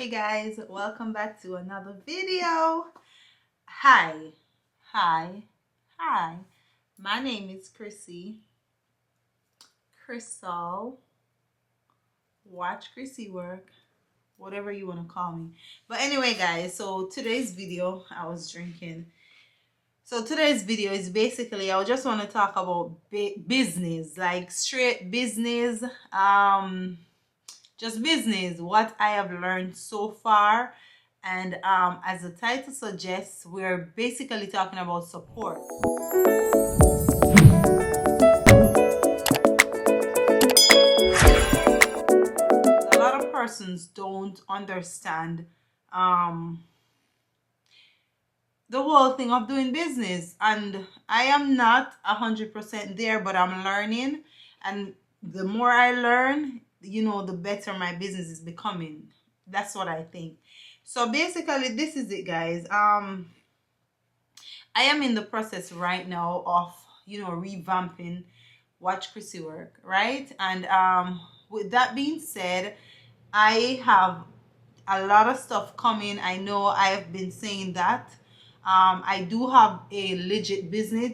Hey guys, welcome back to another video. Hi. My name is Crystal. Watch Chrissy work, whatever you want to call me. But anyway guys, so today's video, I was drinking. So today's video is basically, I just want to talk about business, like straight business, just business, what I have learned so far. And as the title suggests, we're basically talking about support. A lot of persons don't understand the whole thing of doing business, and I am not 100% there, but I'm learning, and the more I learn, the better my business is becoming. That's what I think. So basically, this is it, guys. I am in the process right now of revamping Watch Chrissy Work, right? And with that being said, I have a lot of stuff coming. I know I have been saying that. I do have a legit business,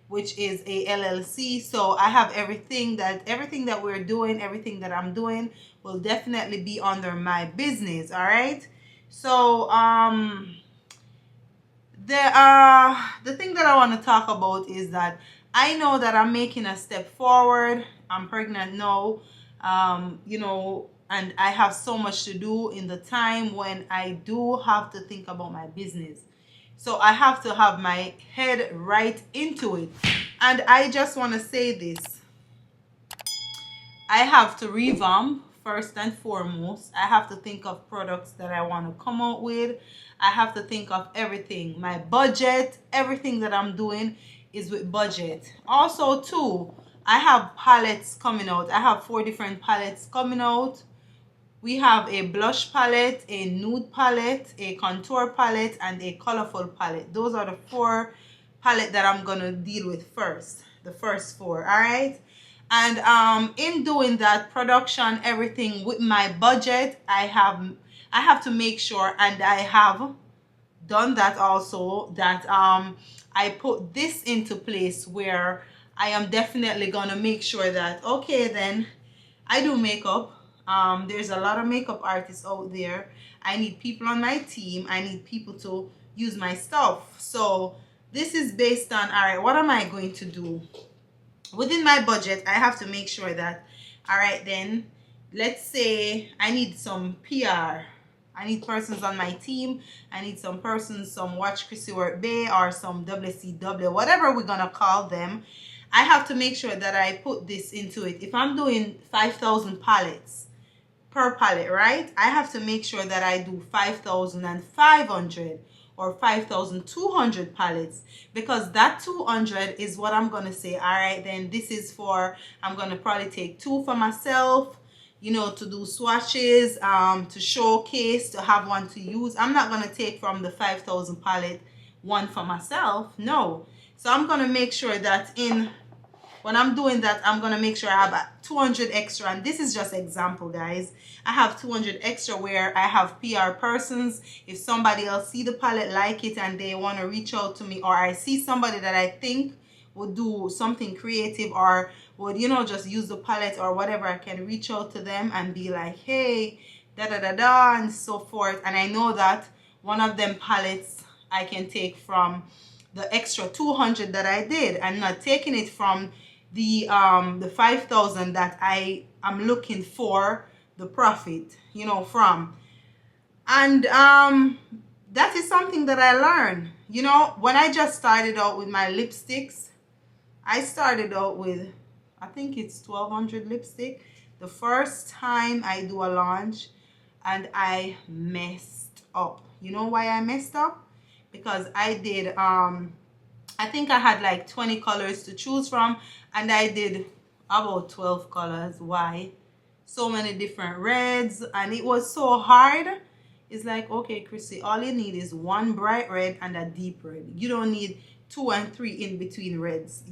which is a LLC. So I have everything that we're doing, everything that I'm doing will definitely be under my business. All right. So the thing that I want to talk about is that I know that I'm making a step forward. I'm pregnant now, and I have so much to do in the time when I do have to think about my business. So I have to have my head right into it. And I just want to say this. I have to revamp first and foremost. I have to think of products that I want to come out with. I have to think of everything. My budget, everything that I'm doing is with budget. Also, too, I have palettes coming out. I have 4 different palettes coming out. We have a blush palette, a nude palette, a contour palette, and a colorful palette. Those are the 4 palettes that I'm going to deal with first. The first 4, all right? And in doing that production, everything with my budget, I have to make sure, and I have done that also, that I put this into place where I am definitely gonna make sure that, okay, then I do makeup. There's a lot of makeup artists out there. I need people on my team. I need people to use my stuff. So this is based on, all right, what am I going to do? Within my budget, I have to make sure that, all right, then let's say I need some PR. I need persons on my team. I need some persons, some Watch Chrissy Work Bay or some WCW, whatever we're going to call them. I have to make sure that I put this into it. If I'm doing 5,000 palettes per palette, right? I have to make sure that I do 5,500 or 5,200 palettes, because that 200 is what I'm gonna say, all right, then this is for, I'm gonna probably take 2 for myself, to do swatches, to showcase, to have one to use. I'm not gonna take from the 5,000 palette 1 for myself, no. So I'm gonna make sure that when I'm doing that, I'm gonna make sure I have 200 extra, and this is just example, guys. I have 200 extra where I have PR persons. If somebody else see the palette, like it, and they want to reach out to me, or I see somebody that I think would do something creative or would, just use the palette or whatever, I can reach out to them and be like, hey, da da da da, and so forth. And I know that one of them palettes I can take from the extra 200 that I did. I'm not taking it from the 5,000 that I am looking for the profit, from. And that is something that I learned. When I just started out with my lipsticks, I started out with, I think it's 1,200 lipstick the first time I do a launch, and I messed up. You know why I messed up? Because I did I think I had like 20 colors to choose from, and I did about 12 colors. Why? So many different reds, and it was so hard. It's like, okay, Chrissy, all you need is 1 bright red and a deep red. You don't need 2 and 3 in between reds,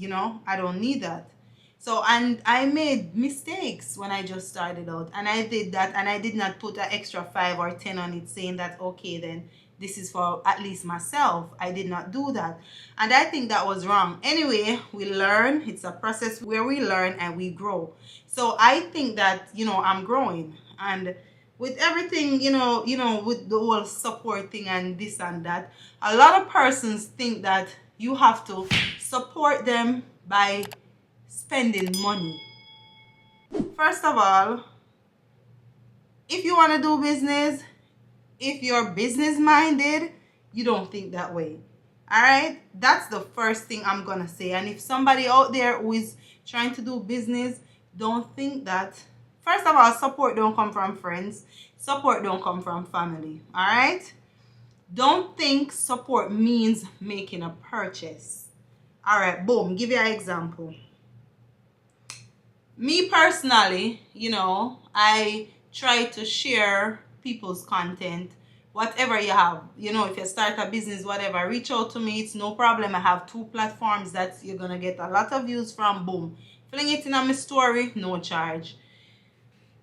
I don't need that. So, and I made mistakes when I just started out, and I did that, and I did not put an extra 5 or 10 on it saying that, okay, then this is for at least myself. I did not do that, and I think that was wrong. Anyway, we learn. It's a process where we learn and we grow. So I think that, I'm growing, and with everything, with the whole support thing and this and that, a lot of persons think that you have to support them by spending money. First of all, if you want to do business, if you're business minded, you don't think that way. All right, that's the first thing I'm gonna say. And if somebody out there who is trying to do business, don't think that. First of all, support don't come from friends, support don't come from family. All right, don't think support means making a purchase. All right, boom, give you an example. Me personally, I try to share people's content, whatever you have. If you start a business, whatever, reach out to me. It's no problem. I have 2 platforms that you're gonna get a lot of views from. Boom, fling it in on my story, no charge.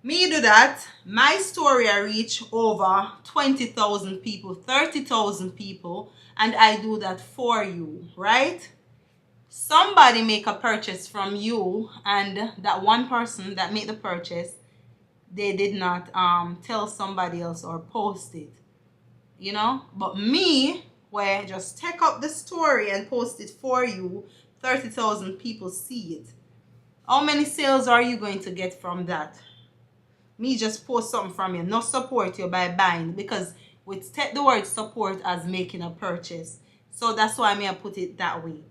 Me do that. My story I reach over 20,000 people, 30,000 people, and I do that for you, right? Somebody make a purchase from you, and that one person that made the purchase, they did not tell somebody else or post it, but me, where just take up the story and post it for you, 30,000 people see it. How many sales are you going to get from that? Me just post something from you, not support you by buying, because we take the word support as making a purchase. So that's why I put it that way.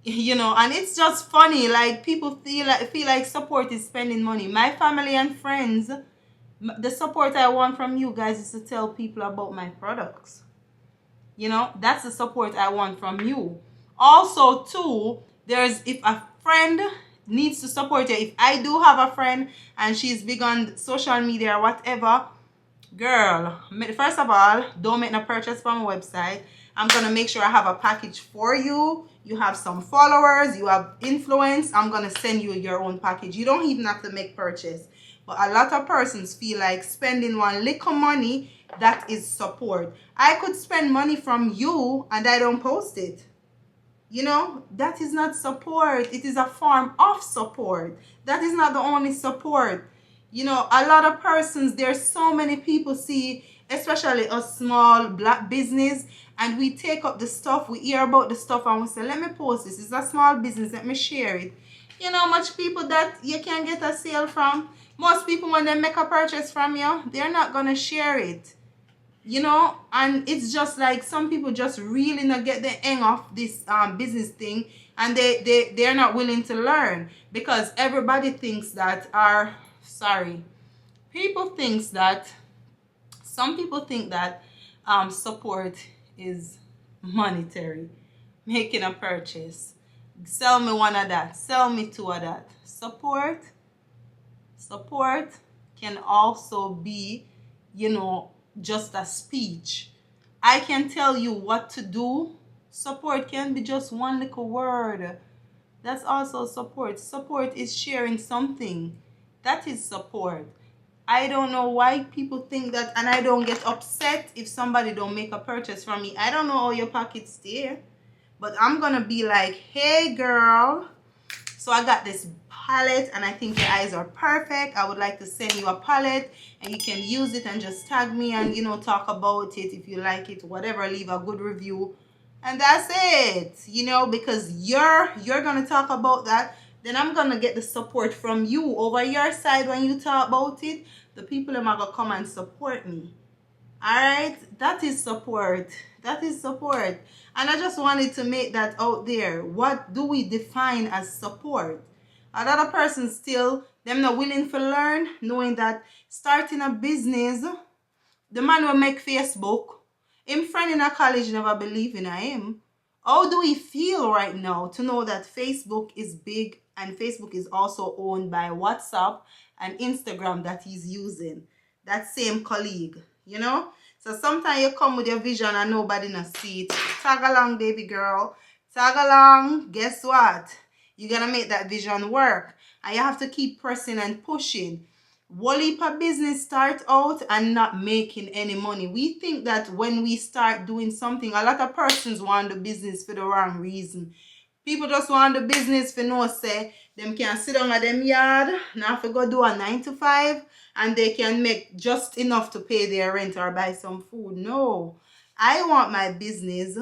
And it's just funny, like people feel like support is spending money. My family and friends, the support I want from you guys is to tell people about my products. That's the support I want from you. Also too, if a friend needs to support you, if I do have a friend and she's big on social media or whatever, girl, first of all, don't make no purchase from a website. I'm gonna make sure I have a package for you. You have some followers, you have influence, I'm gonna send you your own package. You don't even have to make purchase. But a lot of persons feel like spending one little money, that is support. I could spend money from you and I don't post it. That is not support. It is a form of support. That is not the only support. A lot of persons, there's so many people see, especially a small black business, and we take up the stuff, we hear about the stuff, and we say, let me post this. It's a small business, let me share it. How much people that you can get a sale from? Most people, when they make a purchase from you, they're not gonna share it. And it's just like some people just really not get the hang of this business thing, and they're not willing to learn, because everybody thinks that some people think that support is monetary, making a purchase. Sell me one of that, sell me 2 of that. Support can also be, just a speech. I can tell you what to do. Support can be just one little word. That's also support. Support is sharing something. That is support. I don't know why people think that, and I don't get upset if somebody don't make a purchase from me. I don't know how your pocket's there, but I'm gonna be like, hey girl, so I got this palette and I think your eyes are perfect. I would like to send you a palette and you can use it and just tag me and talk about it if you like it, whatever, leave a good review, and that's it. Because you're gonna talk about that, then I'm gonna get the support from you over your side. When you talk about it, the people are gonna come and support me. All right, that is support. That is support. And I just wanted to make that out there. What do we define as support? A lot of persons still, them not willing to learn, knowing that starting a business, the man will make Facebook. Him friend in a college never believe in him. How do we feel right now to know that Facebook is big, and Facebook is also owned by WhatsApp and Instagram that he's using? That same colleague, So sometimes you come with your vision and nobody not see it. Tag along, baby girl. Tag along. Guess what? You're going to make that vision work. and you have to keep pressing and pushing. One heap of business start out and not making any money. We think that when we start doing something, a lot of persons want the business for the wrong reason. People just want the business for no say them can sit down at them yard, now have to go do a 9 to 5, and they can make just enough to pay their rent or buy some food. No, I want my business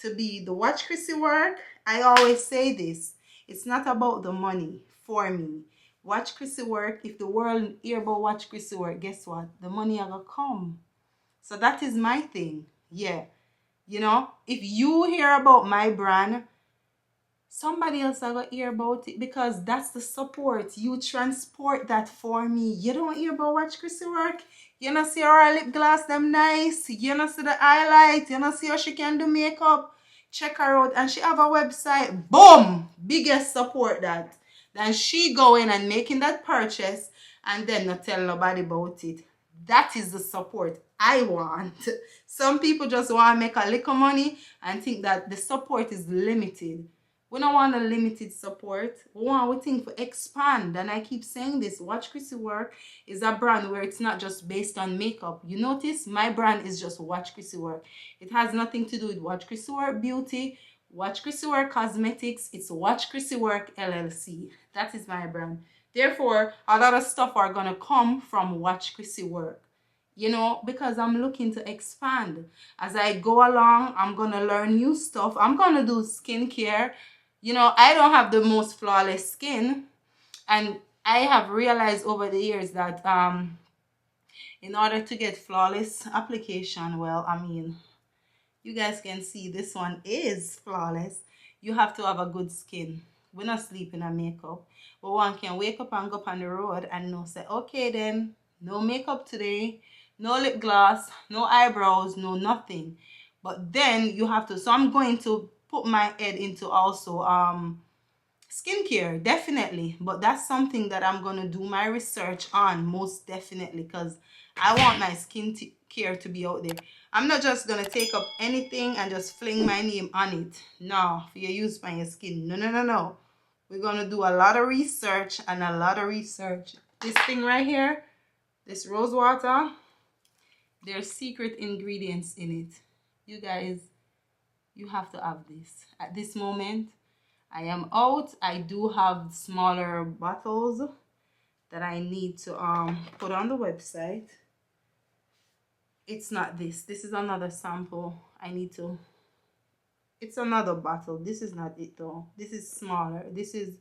to be the Watch Chrissy Work. I always say this. It's not about the money for me. Watch Chrissy Work. If the world hear about Watch Chrissy Work, guess what? The money are gonna come. So that is my thing. Yeah. You know, if you hear about my brand, somebody else are gonna hear about it, because that's the support. You transport that for me. You don't hear about Watch Chrissy Work. You know see her lip gloss them nice. You know see the highlight. You know see how she can do makeup. Check her out, and she have a website. Boom! Biggest support that. Then she going and making that purchase and then not tell nobody about it. That is the support I want. Some people just want to make a little money and think that the support is limited. We don't want a limited support. We think to expand. And I keep saying this. Watch Chrissy Work is a brand where it's not just based on makeup. You notice my brand is just Watch Chrissy Work. It has nothing to do with Watch Chrissy Work Beauty, Watch Chrissy Work Cosmetics. It's Watch Chrissy Work LLC. That is my brand. Therefore, a lot of stuff are going to come from Watch Chrissy Work. You know, because I'm looking to expand. As I go along, I'm going to learn new stuff. I'm going to do skincare. You know, I don't have the most flawless skin, and I have realized over the years that in order to get flawless application, well, I mean, you guys can see this one is flawless. You have to have a good skin. We're not sleeping on makeup, but one can wake up and go up on the road and know, say, okay then, no makeup today, no lip gloss, no eyebrows, no nothing. But then you have to, so I'm going to put my head into also skincare, definitely. But that's something that I'm going to do my research on, most definitely, because I want my skincare to be out there. I'm not just going to take up anything and just fling my name on it. No, for your use by your skin. No, no, no, no. We're going to do a lot of research and a lot of research. This thing right here, this rose water, there's secret ingredients in it. You guys, you have to have this. At this moment, I am out. I do have smaller bottles that I need to put on the website. It's not this. This is another sample. I need to. It's another bottle. This is not it though. This is smaller. This is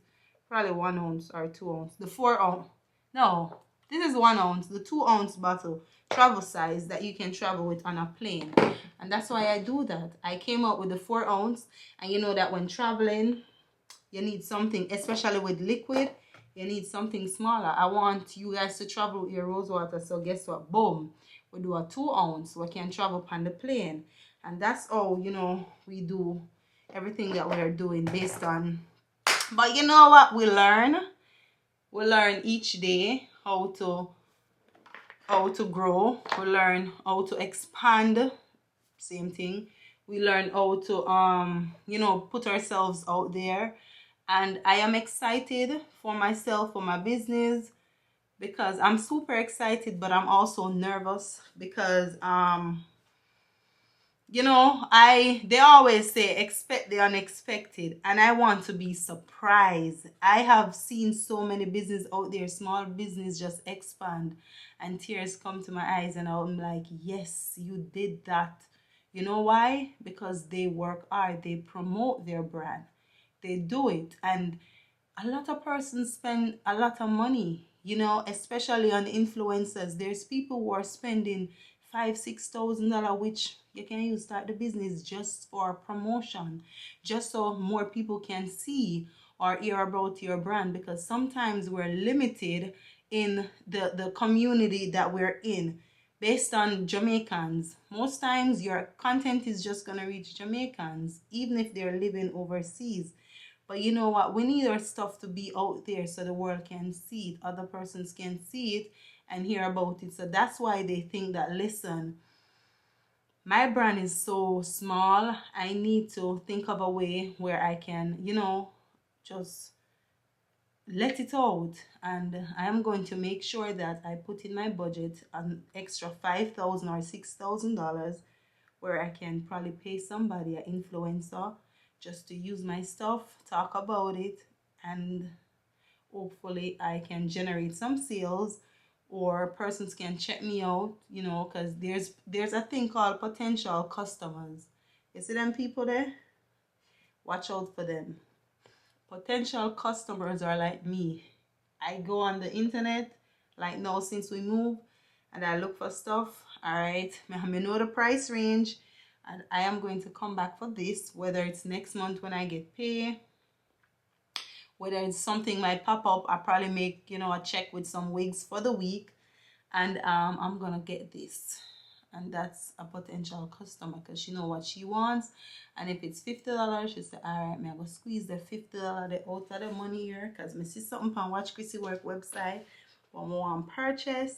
probably 1 ounce or 2 ounce. The 4 ounce. No, this is 1 ounce. The 2 ounce bottle, travel size, that you can travel with on a plane. And that's why I do that. I came up with the 4 ounce, and you know that when traveling, you need something, especially with liquid, you need something smaller. I want you guys to travel with your rose water. So guess what? Boom. We do a 2 ounce. We can travel on the plane. And that's all, you know, we do everything that we're doing based on. But you know what? We learn. We learn each day how to grow. We learn how to expand. Same thing. We learn how to you know, put ourselves out there. And I am excited for myself, for my business, because I'm super excited, but I'm also nervous because you know, they always say expect the unexpected, and I want to be surprised. I have seen so many business out there, small business just expand, and tears come to my eyes, and I'm like, yes, you did that. You know why? Because they work hard, they promote their brand, they do it. And a lot of persons spend a lot of money, you know, especially on influencers. There's people who are spending $5,000-6,000, which you can use start the business just for promotion, just so more people can see or hear about your brand. Because sometimes we're limited in the community that we're in based on Jamaicans. Most times your content is just gonna reach Jamaicans, even if they're living overseas. But you know what? We need our stuff to be out there so the world can see it. Other persons can see it and hear about it. So that's why they think that, listen, my brand is so small. I need to think of a way where I can, you know, just let it out. And I am going to make sure that I put in my budget an extra $5,000 or $6,000 where I can probably pay somebody, an influencer, just to use my stuff, talk about it, and hopefully I can generate some sales, or persons can check me out, you know, because there's a thing called potential customers. You see them people there? Watch out for them. Potential customers are like me. I go on the internet, like now since we moved, and I look for stuff. All right, I know the price range, and I am going to come back for this, whether it's next month when I get paid, whether it's something might pop up. I probably make, you know, a check with some wigs for the week, and I'm gonna get this. And that's a potential customer, because she know what she wants. And if it's $50, she say, all right, me I go squeeze the $50 out of the money here, because me see something on WatchCrissyWork website for more purchase.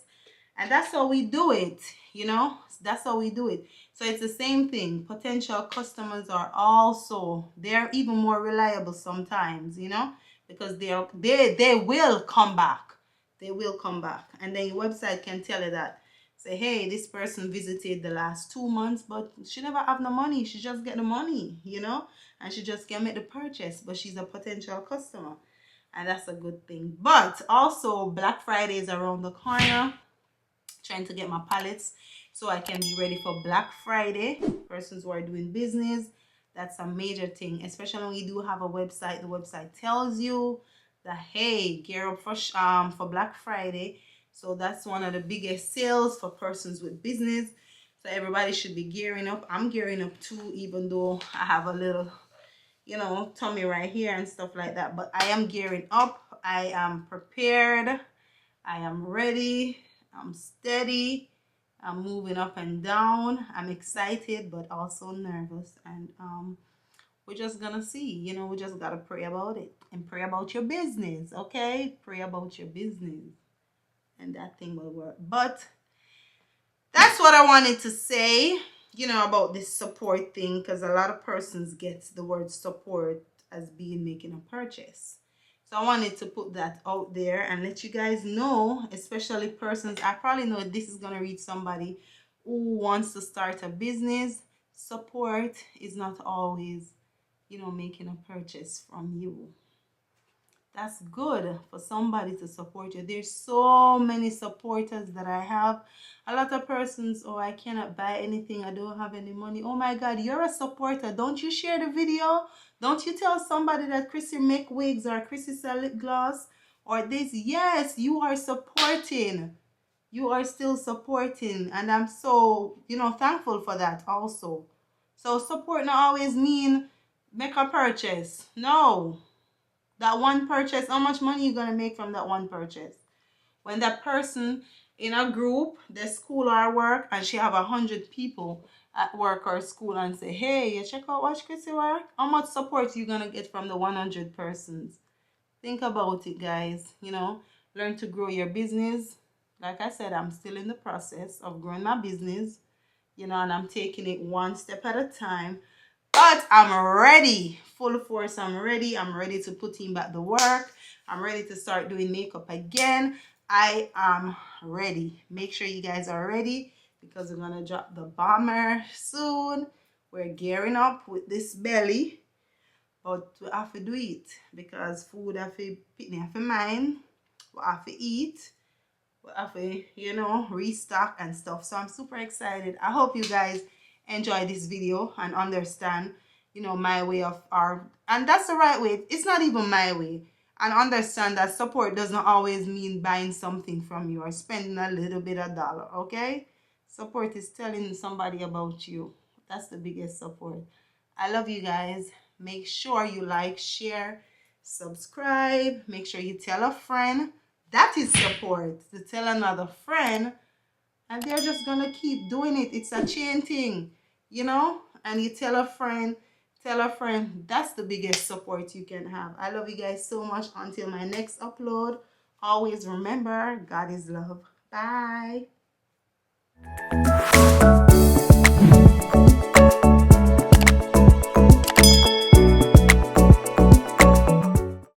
And that's how we do it, you know. That's how we do it. So it's the same thing. Potential customers are also, they're even more reliable sometimes, you know, because they will come back. They will come back. And then your website can tell you that. Say, hey, this person visited the last 2 months, but she never have no money. She just get the money, you know, and she just can make the purchase, but she's a potential customer. And that's a good thing. But also, Black Friday is around the corner. Trying to get my palettes so I can be ready for Black Friday. Persons who are doing business, that's a major thing, especially when you do have a website. The website tells you that, hey, gear up for Black Friday. So that's one of the biggest sales for persons with business. So everybody should be gearing up. I'm gearing up too, even though I have a little, you know, tummy right here and stuff like that. But I am gearing up. I am prepared. I am ready. I'm steady. I'm moving up and down. I'm excited, but also nervous. And we're just gonna see. You know, we just gotta pray about it and pray about your business. Okay, pray about your business, and that thing will work. But that's what I wanted to say, you know, about this support thing, because a lot of persons get the word support as being making a purchase. So I wanted to put that out there and let you guys know, especially persons, I probably know this is going to reach somebody who wants to start a business. Support is not always, you know, making a purchase from you. That's good for somebody to support you. There's so many supporters that I have. A lot of persons, oh, I cannot buy anything, I don't have any money. Oh my God, you're a supporter. Don't you share the video? Don't you tell somebody that Chrissy make wigs or Chrissy sell lip gloss or this? Yes, you are supporting. You are still supporting, and I'm so, you know, thankful for that also. So support not always mean make a purchase. No. That one purchase, how much money you gonna make from that one purchase? When that person in a group, the school or work, and she have 100 people at work or school and say, hey, you check out WatchCrissyWork? How much support you gonna get from the 100 persons? Think about it, guys. You know, learn to grow your business. Like I said, I'm still in the process of growing my business, you know, and I'm taking it one step at a time. But I'm ready, full force. I'm ready to put in back the work. I'm ready to start doing makeup again. I am ready. Make sure you guys are ready, because we're gonna drop the bomber soon. We're gearing up with this belly, but we have to do it because food have to mind. We have to eat. We have to, you know, restock and stuff. So I'm super excited. I hope you guys enjoy this video and understand, you know, my way of our, and that's the right way. It's not even my way. And understand that support does not always mean buying something from you or spending a little bit of dollar. Okay, support is telling somebody about you. That's the biggest support. I love you guys. Make sure you like, share, subscribe. Make sure you tell a friend. That is support, to tell another friend, and they're just gonna keep doing it. It's a chain thing, you know. And you tell a friend, that's the biggest support you can have. I love you guys so much. Until my next upload, always remember, God is love. Bye.